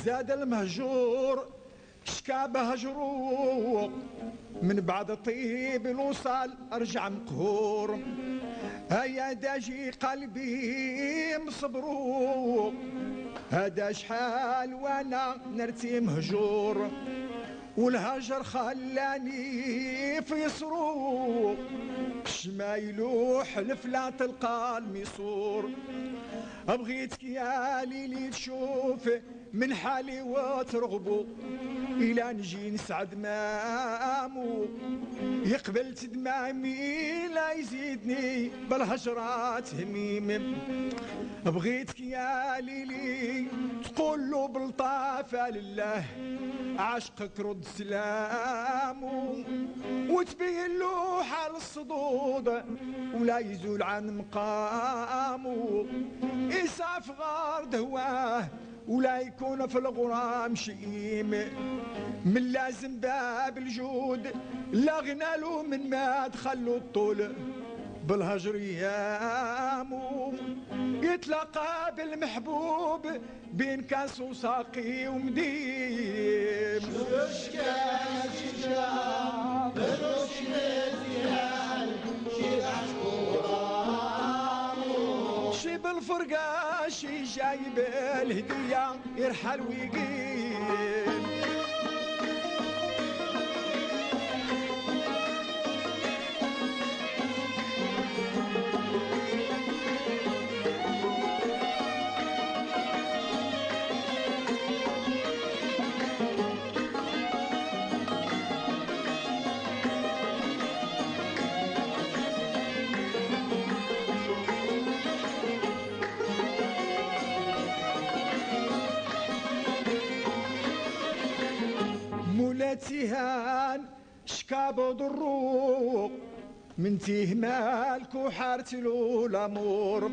زاد المهجور شكا بهجروق، من بعد طيب الوصال ارجع مقهور. هيا داجي قلبي مصبروق، هذا شحال وانا نرتي مهجور، والهجر خلاني في صروق، ما يلوح الفلا تلقى الميسور. بغيتك يا ليلي تشوف من حالي وترغبو، إلا نجي نسعد مامو يقبلت دمامي لا يزيدني بالهجرات هميم. بغيتك يا ليلي تقول له بالطافة لله عشقك رد سلامو، وتبين له حال الصدود ولا يزول عن مقامو. يسعف غار دهواه ولا يكون في الغرام شئيم، من لازم باب الجود لا غنى له من ما دخلوا الطول بالهجر يامو. يتلاقى بالمحبوب بين كاس وساقي ومديم. شي بالفرقة شي جايب الهدية يرحل ويقيم. تيهان شكابو ضروق، من تيه مالك وحارت له الامور،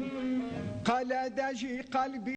قال داجي قلبي